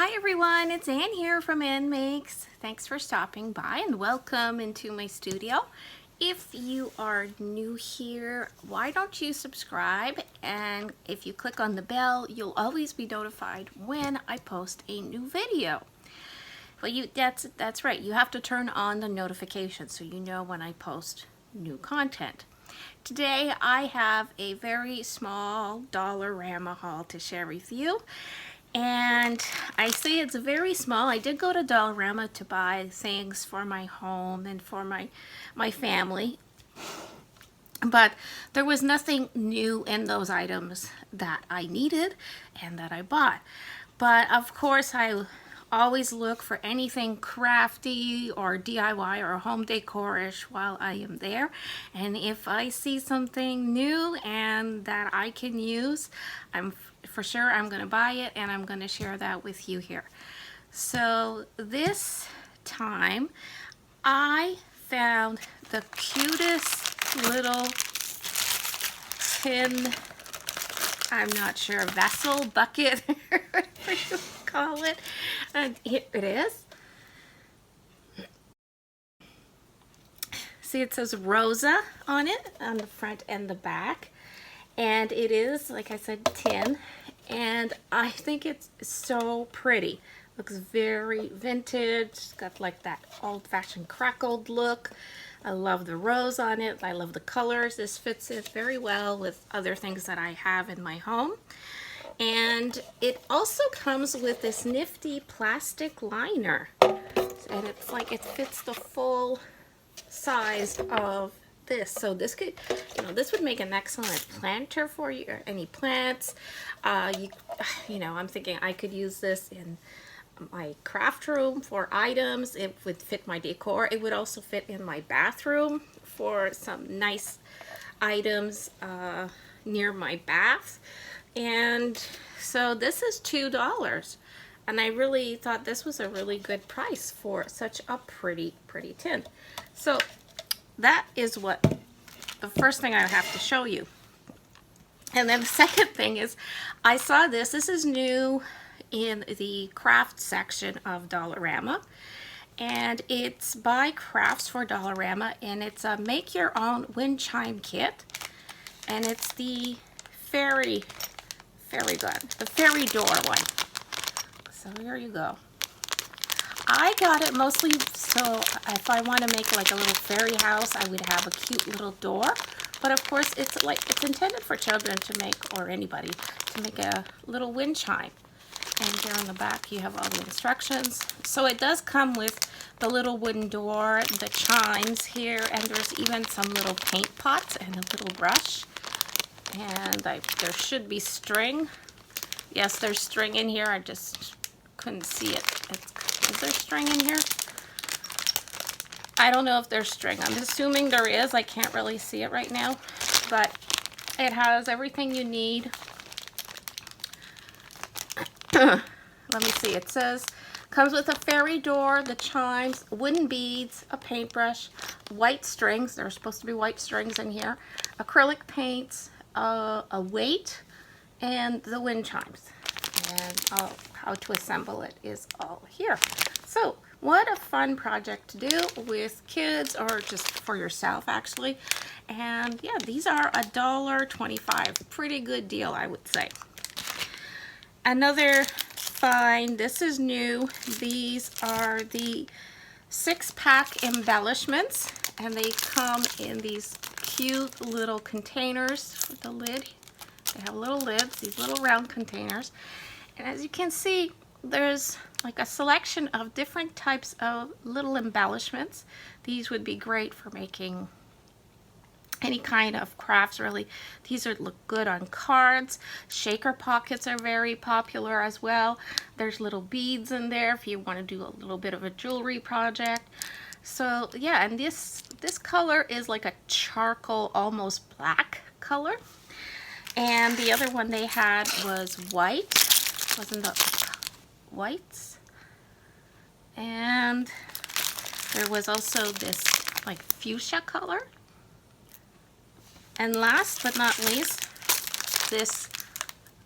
Hi everyone, it's Ann here from Annmakes. Thanks for stopping by and welcome into my studio. If you are new here, why don't you subscribe, and if you click on the bell, you'll always be notified when I post a new video. Well, that's right, you have to turn on the notifications so you know when I post new content. Today I have a very small Dollarama haul to share with you. And I say it's very small. I did go to Dollarama to buy things for my home and for my family. But there was nothing new in those items that I needed and that I bought. But of course, I always look for anything crafty or DIY or home decor-ish while I am there. And if I see something new and that I can use, I'm going to buy it, and I'm going to share that with you here. So this time I found the cutest little tin, I'm not sure, vessel, bucket, what you call it. And here it is. See, it says Rosa on it, on the front and the back. And it is, like I said, tin. And I think it's so pretty. Looks very vintage. It's got like that old-fashioned crackled look. I love the rose on it. I love the colors. This fits in very well with other things that I have in my home. And it also comes with this nifty plastic liner. And it's like it fits the full size of this. So this could, this would make an excellent planter for you, or any plants. I'm thinking I could use this in my craft room for items. It would fit my decor. It would also fit in my bathroom for some nice items near my bath. And so this is $2. And I really thought this was a really good price for such a pretty tin. So that is what the first thing I have to show you. And then the second thing is, I saw this. This is new in the craft section of Dollarama. And it's by Crafts for Dollarama. And it's a make your own wind chime kit. And it's the fairy gun, the fairy door one. So here you go. I got it mostly so if I want to make like a little fairy house, I would have a cute little door. But of course, it's intended for children to make, or anybody, to make a little wind chime. And here on the back, you have all the instructions. So it does come with the little wooden door, the chimes here, and there's even some little paint pots and a little brush. And there should be string. Yes, there's string in here. I just couldn't see it. Is there string in here? I don't know if there's string. I'm assuming there is. I can't really see it right now. But it has everything you need. Let me see. It says, comes with a fairy door, the chimes, wooden beads, a paintbrush, white strings. There are supposed to be white strings in here. Acrylic paints, a weight, and the wind chimes. And how to assemble it is all here. So what a fun project to do with kids, or just for yourself actually. And yeah, these are $1.25. Pretty good deal, I would say. Another find, this is new. These are the 6-pack embellishments, and they come in these cute little containers with the lid. They have little lids, these little round containers. And as you can see, there's like a selection of different types of little embellishments. These would be great for making any kind of crafts, really. These would look good on cards. Shaker pockets are very popular as well. There's little beads in there if you want to do a little bit of a jewelry project. So yeah, and this color is like a charcoal, almost black color. And the other one they had was white. Wasn't the whites? And there was also this like fuchsia color. And last but not least, this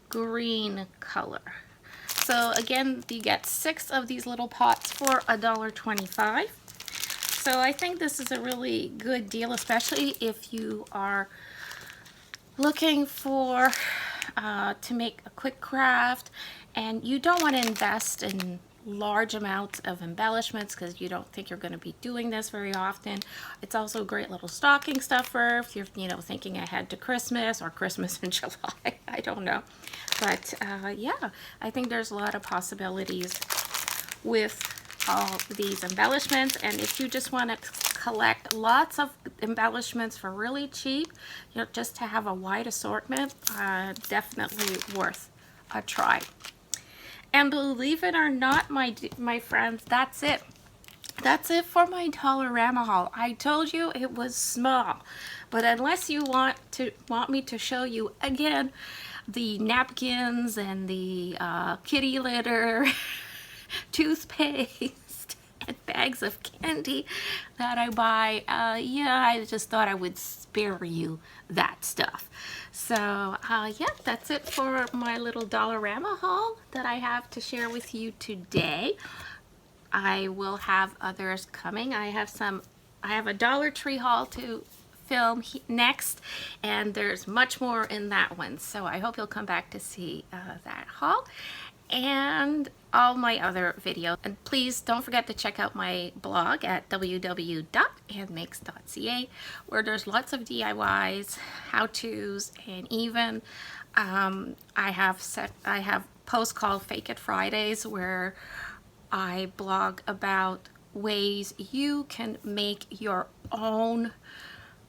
green color. So again, you get 6 of these little pots for $1.25. So I think this is a really good deal, especially if you are looking for to make a quick craft and you don't want to invest in large amounts of embellishments because you don't think you're going to be doing this very often. It's also a great little stocking stuffer if you're, you know, thinking ahead to Christmas or Christmas in July. I don't know. But yeah, I think there's a lot of possibilities with all these embellishments. And if you just want to collect lots of embellishments for really cheap, you know, just to have a wide assortment, definitely worth a try. And believe it or not, my friends, that's it. That's it for my Dollarama haul. I told you it was small, but unless you want me to show you again the napkins and the kitty litter, toothpaste, and bags of candy that I buy, yeah, I just thought I would spare you that stuff. So yeah, that's it for my little Dollarama haul that I have to share with you today. I will have others coming. I have a Dollar Tree haul to film next, and there's much more in that one. So I hope you'll come back to see that haul and all my other videos. And please don't forget to check out my blog at www.annmakes.ca, where there's lots of DIYs, how-tos, and even I have posts called Fake It Fridays, where I blog about ways you can make your own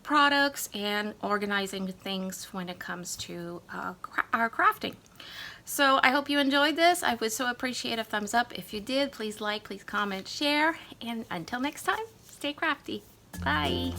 products and organizing things when it comes to our crafting. So I hope you enjoyed this. I would so appreciate a thumbs up. If you did, please like, please comment, share, and until next time, stay crafty. Bye.